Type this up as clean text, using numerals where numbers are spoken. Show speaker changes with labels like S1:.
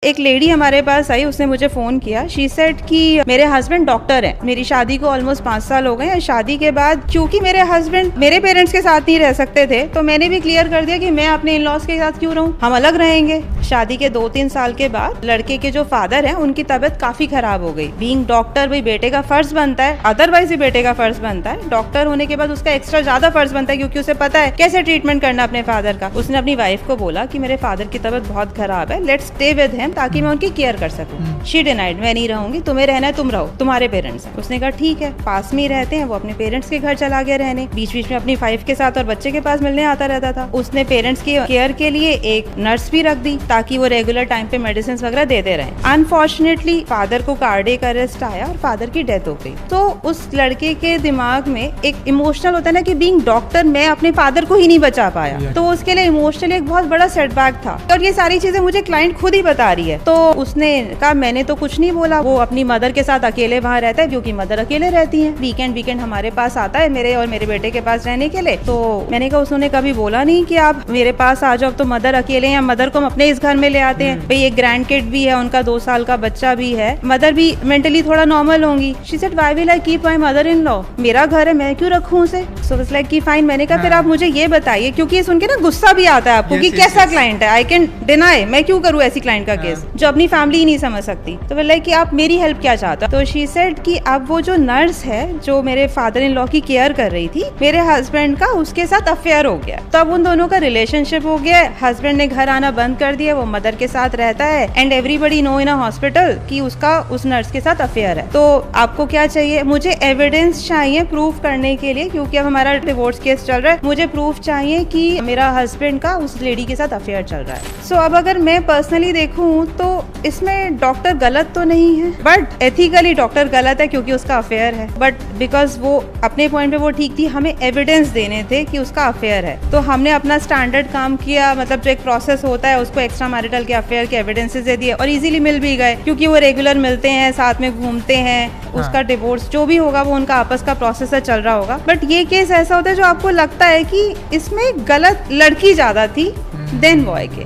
S1: एक लेडी हमारे पास आई, उसने मुझे फोन किया। शी सेड कि मेरे हस्बैंड डॉक्टर हैं, मेरी शादी को ऑलमोस्ट 5 साल हो गए। शादी के बाद क्योंकि मेरे हस्बैंड मेरे पेरेंट्स के साथ नहीं रह सकते थे, तो मैंने भी क्लियर कर दिया कि मैं अपने इन लॉज के साथ क्यों रहूं, हम अलग रहेंगे। शादी के 2-3 साल के बाद लड़के के जो फादर हैं उनकी तबीयत काफी खराब हो गई। बीइंग डॉक्टर भाई बेटे का फर्ज बनता है, अदरवाइज भी बेटे का फर्ज बनता है। डॉक्टर होने के बाद उसका एक्स्ट्रा ज्यादा फर्ज बनता है क्योंकि उसे पता है कैसे ट्रीटमेंट करना अपने फादर का। उसने अपनी वाइफ को बोला कि मेरे फादर की तबीयत बहुत खराब है, लेट्स स्टे विद हिम ताकि मैं उनकी केयर कर सकूं। शी डिनाइड, मैं नहीं रहूंगी, तुम्हें रहना है तुम रहो, तुम्हारे पेरेंट्स हैं। उसने कहा ठीक है, पास में ही रहते हैं। वो अपने पेरेंट्स के घर चला गया रहने, बीच बीच में अपनी वाइफ के साथ और बच्चे के पास मिलने आता रहता था। उसने पेरेंट्स की केयर के लिए एक नर्स भी रख दी ताकि वो रेगुलर टाइम पे मेडिसिन वगैरह देते रहे। अनफॉर्चुनेटली फादर को कार्डियक अरेस्ट आया और फादर की डेथ हो गई। तो उस लड़के के दिमाग में एक इमोशनल होता है ना कि बीइंग डॉक्टर मैं अपने फादर को ही नहीं बचा पाया, तो उसके लिए इमोशनली एक बहुत बड़ा सेटबैक था। और ये सारी चीजें मुझे क्लाइंट खुद ही बता रही है। तो उसने कहा मैंने तो कुछ नहीं बोला, वो अपनी मदर के साथ अकेले वहाँ रहता है क्योंकि मदर अकेले रहती हैं। वीकेंड हमारे पास आता है मेरे और मेरे बेटे के पास रहने के लिए। तो मैंने कहा उसने कभी बोला नहीं कि आप मेरे पास आ जाओ, तो मदर अकेले हैं, मदर को हम अपने इस घर में ले आते हैं। भाई एक ग्रैंड किड भी है, उनका 2 साल का बच्चा भी है, मदर भी मेंटली थोड़ा नॉर्मल होंगी। She said why will I keep my mother in law, मेरा घर है, मैं क्यों रखूं उसे। सो इट्स लाइक कि फाइन। मैंने कहा फिर आप मुझे ये बताइए, क्योंकि सुन के ना गुस्सा भी आता है आपको कि कैसा क्लाइंट है, आई कैन डिनाई, मैं क्यों करूँ ऐसी क्लाइंट का केस जो अपनी फैमिली ही नहीं समझ सकती। तो बोला कि आप मेरी हेल्प क्या चाहते हो। तो शी सेड कि अब वो जो नर्स है जो मेरे फादर इन लॉ की केयर कर रही थी, मेरे हस्बैंड का उसके साथ अफेयर हो गया। तो अब उन दोनों का रिलेशनशिप हो गया। हस्बैंड ने घर आना बंद कर दिया, वो मदर के साथ रहता है and everybody know in a hospital कि उसका उस नर्स के साथ अफेयर है। तो आपको क्या चाहिए? मुझे एविडेंस चाहिए प्रूफ करने के लिए, क्योंकि अब हमारा डिवोर्स केस चल रहा है। मुझे प्रूफ चाहिए कि मेरा हस्बैंड का उस लेडी के साथ अफेयर चल रहा है। सो अब अगर मैं पर्सनली देखूं तो इसमें डॉक्टर गलत तो नहीं है, बट एथिकली डॉक्टर गलत है क्योंकि उसका अफेयर है। बट बिकॉज वो अपने पॉइंट पे वो ठीक थी, हमें एविडेंस देने थे कि उसका अफेयर है, तो हमने अपना स्टैंडर्ड काम किया। मतलब जो एक प्रोसेस होता है उसको एक्स्ट्रा मैरिटल के अफेयर के एविडेंसेस दे दिए और इजीली मिल भी गए क्योंकि वो रेगुलर मिलते हैं, साथ में घूमते हैं। उसका डिवोर्स जो भी होगा वो उनका आपस का प्रोसेस चल रहा होगा। बट ये केस ऐसा होता है जो आपको लगता है कि इसमें गलत लड़की ज्यादा थी देन बॉय के।